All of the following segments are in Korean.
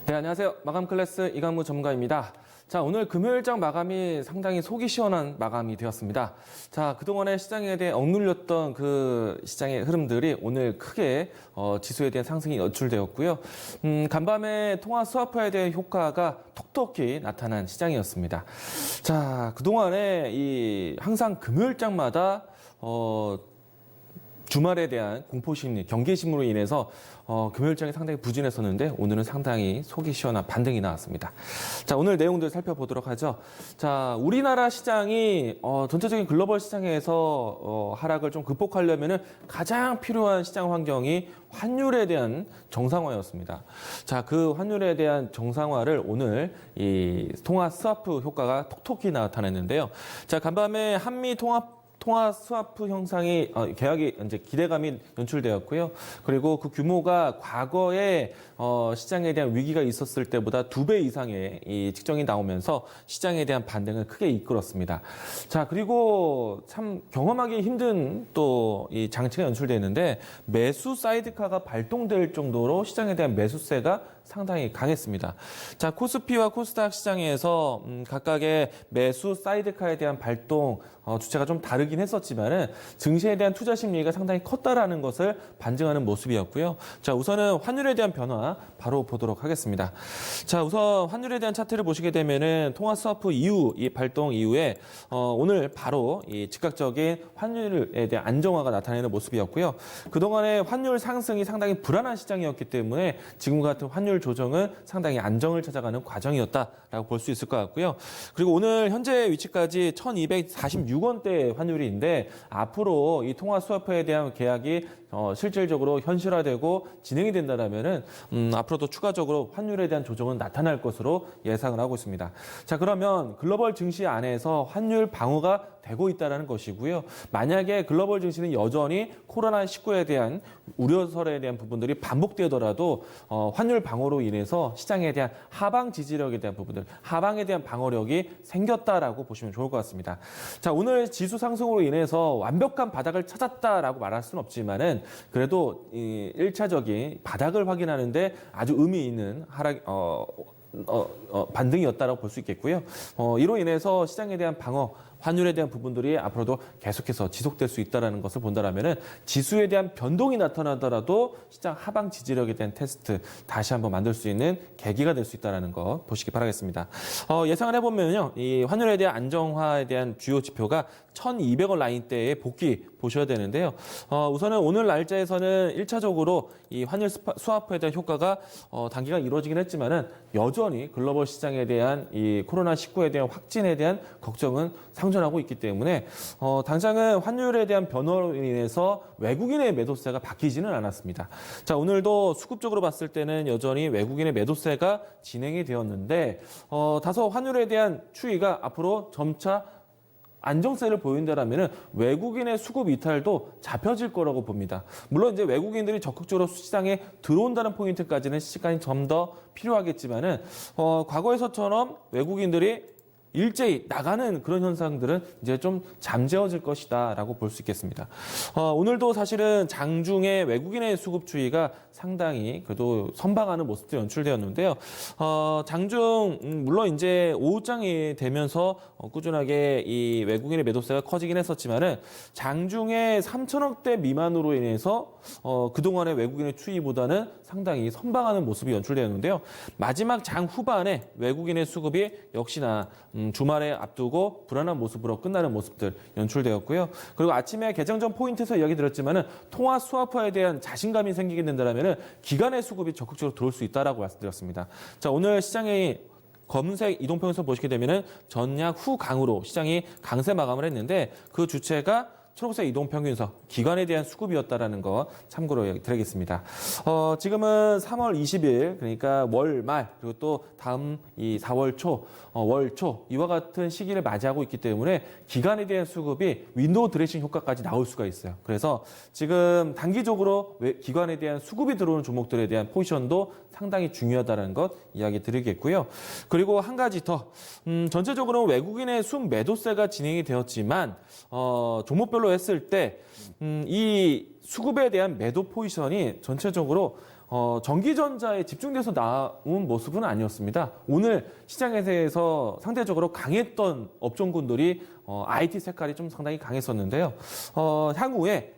네, 안녕하세요. 마감 클래스 이강무 전문가입니다. 자, 오늘 금요일장 마감이 상당히 속이 시원한 마감이 되었습니다. 자, 그동안에 시장에 대해 억눌렸던 그 시장의 흐름들이 오늘 크게 지수에 대한 상승이 연출되었고요. 간밤에 통화 스와프에 대한 효과가 톡톡히 나타난 시장이었습니다. 자, 그동안에 항상 금요일장마다 주말에 대한 공포심리, 경계심으로 인해서 금요일장이 상당히 부진했었는데 오늘은 상당히 속이 시원한 반등이 나왔습니다. 자, 오늘 내용들 살펴보도록 하죠. 자, 우리나라 시장이 전체적인 글로벌 시장에서 하락을 좀 극복하려면은 가장 필요한 시장 환경이 환율에 대한 정상화였습니다. 자, 그 환율에 대한 정상화를 오늘 이 통화 스와프 효과가 톡톡히 나타냈는데요. 자, 간밤에 한미 통화 스와프 형상이 계약이 이제 기대감이 연출되었고요. 그리고 그 규모가 과거에 시장에 대한 위기가 있었을 때보다 2배 이상의 이 측정이 나오면서 시장에 대한 반등을 크게 이끌었습니다. 자, 그리고 참 경험하기 힘든 또 이 장치가 연출되는데 매수 사이드카가 발동될 정도로 시장에 대한 매수세가 상당히 강했습니다. 자, 코스피와 코스닥 시장에서 각각의 매수 사이드카에 대한 발동 주체가 좀 다르긴 했었지만은 증시에 대한 투자 심리가 상당히 컸다라는 것을 반증하는 모습이었고요. 자, 우선은 환율에 대한 변화 바로 보도록 하겠습니다. 자, 우선 환율에 대한 차트를 보시게 되면은 통화 스와프 이후 이 발동 이후에 오늘 바로 이 즉각적인 환율에 대한 안정화가 나타내는 모습이었고요. 그동안의 환율 상승이 상당히 불안한 시장이었기 때문에 지금과 같은 환율 조정은 상당히 안정을 찾아가는 과정이었다라고 볼 수 있을 것 같고요. 그리고 오늘 현재 위치까지 1246원대 환율인데 앞으로 이 통화 스와프에 대한 계약이 실질적으로 현실화되고 진행이 된다면은 앞으로도 추가적으로 환율에 대한 조정은 나타날 것으로 예상을 하고 있습니다. 자, 그러면 글로벌 증시 안에서 환율 방어가 되고 있다는 것이고요. 만약에 글로벌 증시는 여전히 코로나19에 대한 우려설에 대한 부분들이 반복되더라도 환율 방어로 인해서 시장에 대한 하방 지지력에 대한 부분들, 하방에 대한 방어력이 생겼다라고 보시면 좋을 것 같습니다. 자, 오늘 지수 상승으로 인해서 완벽한 바닥을 찾았다라고 말할 수는 없지만은 그래도 이 1차적인 바닥을 확인하는데 아주 의미 있는 하락 반등이었다라고 볼 수 있겠고요. 이로 인해서 시장에 대한 방어, 환율에 대한 부분들이 앞으로도 계속해서 지속될 수 있다는 것을 본다면은 지수에 대한 변동이 나타나더라도 시장 하방 지지력에 대한 테스트 다시 한번 만들 수 있는 계기가 될 수 있다는 거 보시기 바라겠습니다. 예상을 해보면요, 이 환율에 대한 안정화에 대한 주요 지표가 1,200원 라인대에 복귀 보셔야 되는데요. 우선은 오늘 날짜에서는 1차적으로 이 환율 스와프에 대한 효과가 단기간 이루어지긴 했지만은 여전히 글로벌 시장에 대한 이 코로나19에 대한 확진에 대한 걱정은 상존하고 있기 때문에 당장은 환율에 대한 변화로 인해서 외국인의 매도세가 바뀌지는 않았습니다. 자, 오늘도 수급적으로 봤을 때는 여전히 외국인의 매도세가 진행이 되었는데 다소 환율에 대한 추이가 앞으로 점차 안정세를 보인다라면 외국인의 수급 이탈도 잡혀질 거라고 봅니다. 물론 이제 외국인들이 적극적으로 시장에 들어온다는 포인트까지는 시간이 좀 더 필요하겠지만은 과거에서처럼 외국인들이 일제히 나가는 그런 현상들은 이제 좀 잠재워질 것이다라고 볼 수 있겠습니다. 오늘도 사실은 장중에 외국인의 수급 추이가 상당히 그래도 선방하는 모습도 연출되었는데요. 장중 물론 이제 오후장이 되면서 꾸준하게 이 외국인의 매도세가 커지긴 했었지만은 장중에 3천억대 미만으로 인해서 그동안의 외국인의 추이보다는 상당히 선방하는 모습이 연출되었는데요. 마지막 장 후반에 외국인의 수급이 역시나 주말에 앞두고 불안한 모습으로 끝나는 모습들 연출되었고요. 그리고 아침에 개장전 포인트에서 이야기 드렸지만은 통화 스와프에 대한 자신감이 생기게 된다면은 기관의 수급이 적극적으로 들어올 수 있다라고 말씀드렸습니다. 자, 오늘 시장의 검은색 이동평에서 보시게 되면은 전약 후 강으로 시장이 강세 마감을 했는데 그 주체가 초록색 이동평균선, 기관에 대한 수급이었다라는 거 참고로 드리겠습니다. 지금은 3월 20일, 그러니까 월 말, 그리고 또 다음 이 4월 초, 월 초, 이와 같은 시기를 맞이하고 있기 때문에 기관에 대한 수급이 윈도우 드레싱 효과까지 나올 수가 있어요. 그래서 지금 단기적으로 기관에 대한 수급이 들어오는 종목들에 대한 포지션도 상당히 중요하다는 것 이야기 드리겠고요. 그리고 한 가지 더, 전체적으로 외국인의 순 매도세가 진행이 되었지만, 종목별로 했을 때, 이 수급에 대한 매도 포지션이 전체적으로 전기전자에 집중돼서 나온 모습은 아니었습니다. 오늘 시장에 대해서 상대적으로 강했던 업종군들이 IT 색깔이 좀 상당히 강했었는데요. 향후에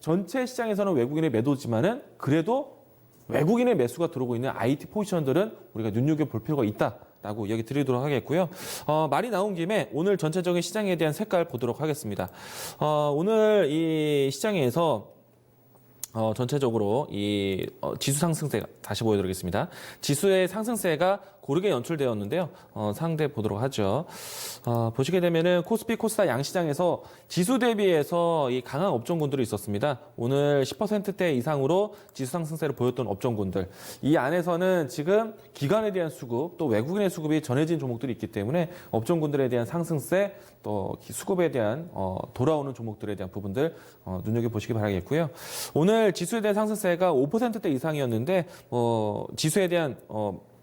전체 시장에서는 외국인의 매도지만은 그래도 외국인의 매수가 들어오고 있는 IT 포지션들은 우리가 눈여겨볼 필요가 있다라고 이야기 드리도록 하겠고요. 말이 나온 김에 오늘 전체적인 시장에 대한 색깔 보도록 하겠습니다. 오늘 이 시장에서 전체적으로 이 지수 상승세 다시 보여드리겠습니다. 지수의 상승세가 고르게 연출되었는데요. 상대 보도록 하죠. 보시게 되면은 코스피, 코스닥 양시장에서 지수 대비해서 이 강한 업종군들이 있었습니다. 오늘 10%대 이상으로 지수 상승세를 보였던 업종군들. 이 안에서는 지금 기관에 대한 수급, 또 외국인의 수급이 전해진 종목들이 있기 때문에 업종군들에 대한 상승세, 또 수급에 대한 돌아오는 종목들에 대한 부분들 눈여겨보시기 바라겠고요. 오늘 지수에 대한 상승세가 5%대 이상이었는데 지수에 대한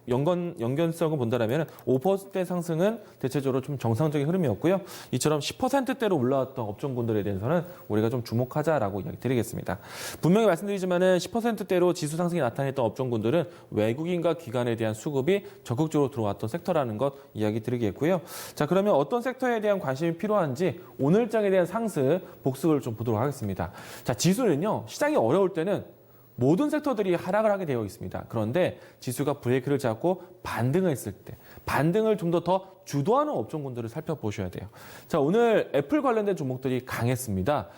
연관성을 본다면 5% 상승은 대체적으로 좀 정상적인 흐름이었고요. 이처럼 10%대로 올라왔던 업종군들에 대해서는 우리가 좀 주목하자라고 이야기 드리겠습니다. 분명히 말씀드리지만은 10%대로 지수 상승이 나타냈던 업종군들은 외국인과 기관에 대한 수급이 적극적으로 들어왔던 섹터라는 것 이야기 드리겠고요. 자, 그러면 어떤 섹터에 대한 관심이 필요한지 오늘 장에 대한 상승 복습을 좀 보도록 하겠습니다. 자, 지수는요, 시장이 어려울 때는 모든 섹터들이 하락을 하게 되어 있습니다. 그런데 지수가 브레이크를 잡고 반등을 했을 때, 반등을 좀 더 주도하는 업종군들을 살펴보셔야 돼요. 자, 오늘 애플 관련된 종목들이 강했습니다.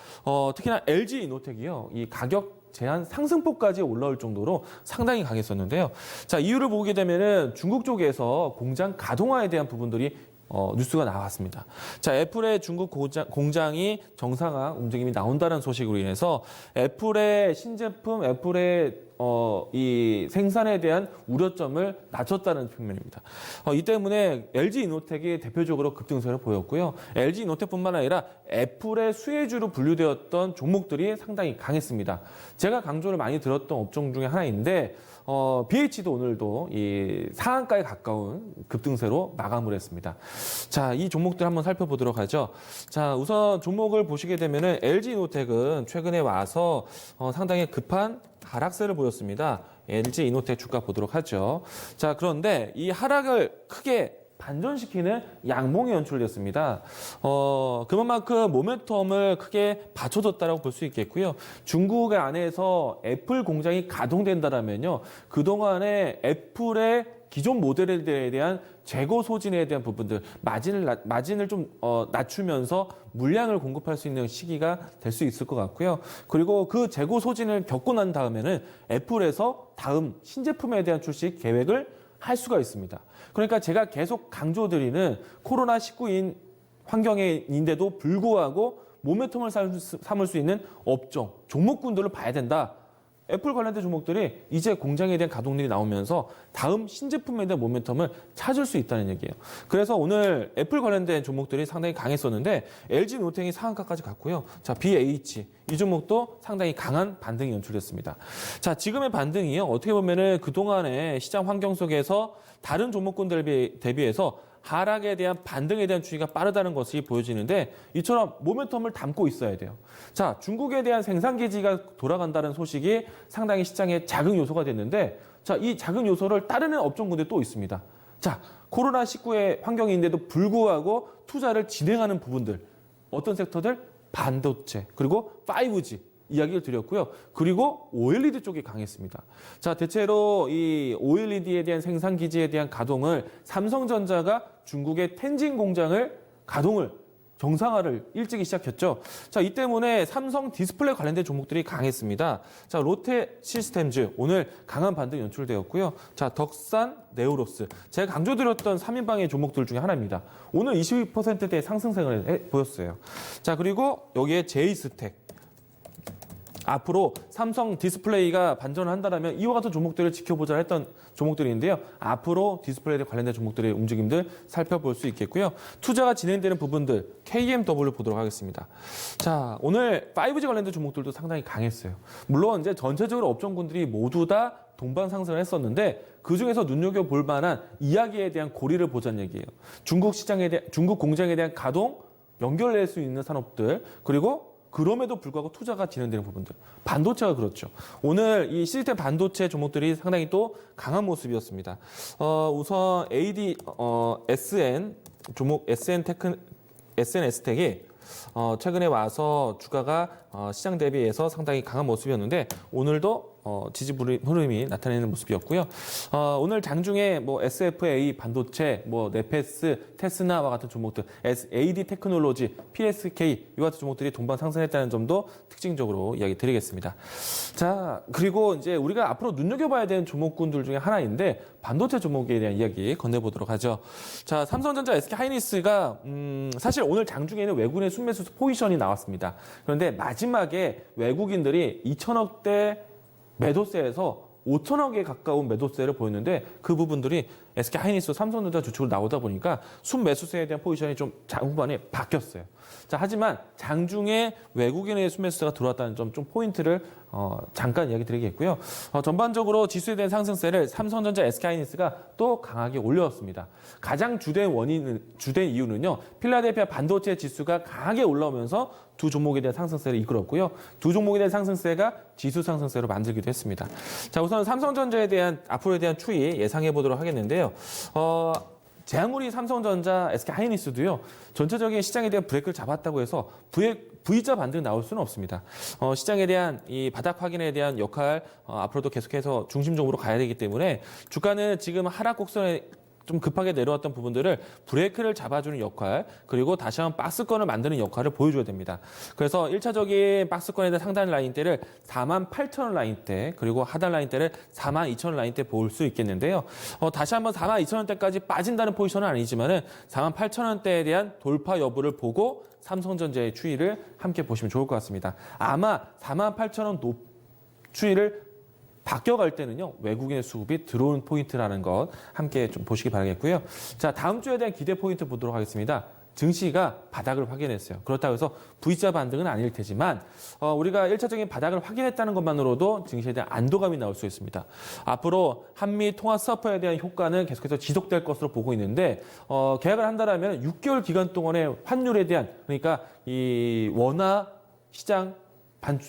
특히나 LG 이노텍이요, 이 가격 제한 상승폭까지 올라올 정도로 상당히 강했었는데요. 자, 이유를 보게 되면은 중국 쪽에서 공장 가동화에 대한 부분들이 뉴스가 나왔습니다. 자, 애플의 중국 공장이 정상화 움직임이 나온다는 소식으로 인해서 애플의 신제품, 애플의 이 생산에 대한 우려점을 낮췄다는 측면입니다. 이 때문에 LG 이노텍이 대표적으로 급등세를 보였고요. LG 이노텍뿐만 아니라 애플의 수혜주로 분류되었던 종목들이 상당히 강했습니다. 제가 강조를 많이 들었던 업종 중에 하나인데 BH도 오늘도 이 상한가에 가까운 급등세로 마감을 했습니다. 자, 이 종목들 한번 살펴보도록 하죠. 자, 우선 종목을 보시게 되면은 LG 이노텍은 최근에 와서 상당히 급한 하락세를 보였습니다. LG 이노텍 주가 보도록 하죠. 자, 그런데 이 하락을 크게 반전시키는 양봉이 연출됐습니다. 그만큼 모멘텀을 크게 받쳐줬다라고 볼 수 있겠고요. 중국 안에서 애플 공장이 가동된다라면요, 그동안에 애플의 기존 모델에 대한 재고 소진에 대한 부분들, 마진을 좀 낮추면서 물량을 공급할 수 있는 시기가 될 수 있을 것 같고요. 그리고 그 재고 소진을 겪고 난 다음에는 애플에서 다음 신제품에 대한 출시 계획을 할 수가 있습니다. 그러니까 제가 계속 강조드리는 코로나19인 환경인데도 불구하고 모멘텀을 삼을 수 있는 업종, 종목군들을 봐야 된다. 애플 관련된 종목들이 이제 공장에 대한 가동률이 나오면서 다음 신제품에 대한 모멘텀을 찾을 수 있다는 얘기예요. 그래서 오늘 애플 관련된 종목들이 상당히 강했었는데 LG 노텍이 상한가까지 갔고요. 자, BH 이 종목도 상당히 강한 반등이 연출됐습니다. 자, 지금의 반등이요, 어떻게 보면은 그동안의 시장 환경 속에서 다른 종목군들 대비해서 하락에 대한 반등에 대한 추이가 빠르다는 것이 보여지는데, 이처럼 모멘텀을 담고 있어야 돼요. 자, 중국에 대한 생산 기지가 돌아간다는 소식이 상당히 시장의 자극 요소가 됐는데, 자, 이 자극 요소를 따르는 업종군들이 또 있습니다. 자, 코로나19의 환경인데도 불구하고 투자를 진행하는 부분들, 어떤 섹터들? 반도체, 그리고 5G 이야기를 드렸고요. 그리고 OLED 쪽이 강했습니다. 자, 대체로 이 OLED에 대한 생산 기지에 대한 가동을 삼성전자가 중국의 텐진 공장을 가동을 정상화를 일찍이 시작했죠. 자, 이 때문에 삼성 디스플레이 관련된 종목들이 강했습니다. 자, 롯데 시스템즈 오늘 강한 반등 연출되었고요. 자, 덕산, 네오로스 제가 강조드렸던 3인방의 종목들 중에 하나입니다. 오늘 22%대 상승세를 보였어요. 자, 그리고 여기에 제이스텍. 앞으로 삼성 디스플레이가 반전을 한다면 이와 같은 종목들을 지켜보자 했던 종목들인데요. 앞으로 디스플레이에 관련된 종목들의 움직임들 살펴볼 수 있겠고요. 투자가 진행되는 부분들 KMW 보도록 하겠습니다. 자, 오늘 5G 관련된 종목들도 상당히 강했어요. 물론 이제 전체적으로 업종군들이 모두 다 동반 상승을 했었는데 그중에서 눈여겨볼 만한 이야기에 대한 고리를 보자는 얘기예요. 중국 시장에 대한, 중국 공장에 대한 가동, 연결될 수 있는 산업들, 그리고 그럼에도 불구하고 투자가 진행되는 부분들. 반도체가 그렇죠. 오늘 이 시스템 반도체 종목들이 상당히 또 강한 모습이었습니다. 우선 SN 종목 SNS텍이 최근에 와서 주가가 시장 대비해서 상당히 강한 모습이었는데 오늘도 지지 흐름이 나타내는 모습이었고요. 오늘 장중에 뭐 SFA 반도체, 뭐 네페스, 테스나와 같은 종목들, AD 테크놀로지, PSK 이와 같은 종목들이 동반 상승했다는 점도 특징적으로 이야기 드리겠습니다. 자, 그리고 이제 우리가 앞으로 눈여겨봐야 되는 종목군들 중에 하나인데 반도체 종목에 대한 이야기 건네보도록 하죠. 자, 삼성전자, SK하이닉스가 사실 오늘 장중에는 외국인의 순매수 포지션이 나왔습니다. 그런데 마지막에 외국인들이 2천억대 매도세에서 5천억에 가까운 매도세를 보였는데 그 부분들이 SK하이닉스, 삼성전자 주축으로 나오다 보니까 순매수세에 대한 포지션이 좀 후반에 바뀌었어요. 자, 하지만 장중에 외국인의 순매수세가 들어왔다는 점 좀 포인트를 잠깐 이야기 드리겠고요. 전반적으로 지수에 대한 상승세를 삼성전자, SK하이닉스가 또 강하게 올려왔습니다. 가장 주된 이유는요. 필라델피아 반도체 지수가 강하게 올라오면서 두 종목에 대한 상승세를 이끌었고요. 두 종목에 대한 상승세가 지수 상승세로 만들기도 했습니다. 자, 우선 삼성전자에 대한 앞으로에 대한 추이 예상해 보도록 하겠는데요. 제아무리 삼성전자, SK하이닉스도요. 전체적인 시장에 대한 브레이크를 잡았다고 해서 V자 반등 나올 수는 없습니다. 시장에 대한 이 바닥 확인에 대한 역할 앞으로도 계속해서 중심적으로 가야 되기 때문에 주가는 지금 하락 곡선에 좀 급하게 내려왔던 부분들을 브레이크를 잡아주는 역할, 그리고 다시 한번 박스권을 만드는 역할을 보여줘야 됩니다. 그래서 1차적인 박스권에 대한 상단 라인대를 48,000원 라인대, 그리고 하단 라인대를 42,000원 라인대 볼 수 있겠는데요. 다시 한번 42,000원대까지 빠진다는 포지션은 아니지만은 48,000원대에 대한 돌파 여부를 보고 삼성전자의 추이를 함께 보시면 좋을 것 같습니다. 아마 48,000원 추이를 바뀌어갈 때는요, 외국인의 수급이 들어오는 포인트라는 것 함께 좀 보시기 바라겠고요. 자, 다음 주에 대한 기대 포인트 보도록 하겠습니다. 증시가 바닥을 확인했어요. 그렇다고 해서 V자 반등은 아닐 테지만 우리가 1차적인 바닥을 확인했다는 것만으로도 증시에 대한 안도감이 나올 수 있습니다. 앞으로 한미 통화 스와프에 대한 효과는 계속해서 지속될 것으로 보고 있는데 계약을 한다라면 6개월 기간 동안의 환율에 대한, 그러니까 이 원화 시장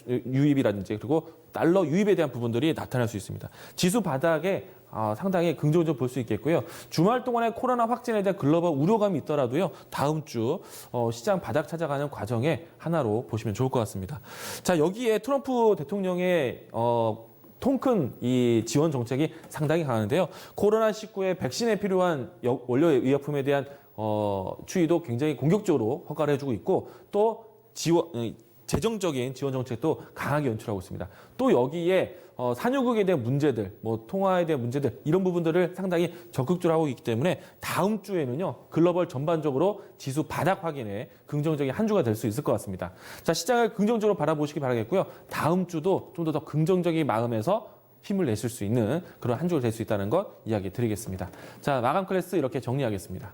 유입이라든지 그리고 달러 유입에 대한 부분들이 나타날 수 있습니다. 지수 바닥에 상당히 긍정적으로 볼 수 있겠고요. 주말 동안에 코로나 확진에 대한 글로벌 우려감이 있더라도요. 다음 주 시장 바닥 찾아가는 과정의 하나로 보시면 좋을 것 같습니다. 자, 여기에 트럼프 대통령의 통큰 이 지원 정책이 상당히 강한데요. 코로나19의 백신에 필요한 원료 의약품에 대한 추이도 굉장히 공격적으로 허가를 해주고 있고 또 재정적인 지원 정책도 강하게 연출하고 있습니다. 또 여기에 산유국에 대한 문제들, 뭐 통화에 대한 문제들 이런 부분들을 상당히 적극적으로 하고 있기 때문에 다음 주에는요 글로벌 전반적으로 지수 바닥 확인에 긍정적인 한 주가 될 수 있을 것 같습니다. 자, 시장을 긍정적으로 바라보시기 바라겠고요. 다음 주도 좀 더 긍정적인 마음에서 힘을 내실 수 있는 그런 한 주가 될 수 있다는 것 이야기 드리겠습니다. 자, 마감 클래스 이렇게 정리하겠습니다.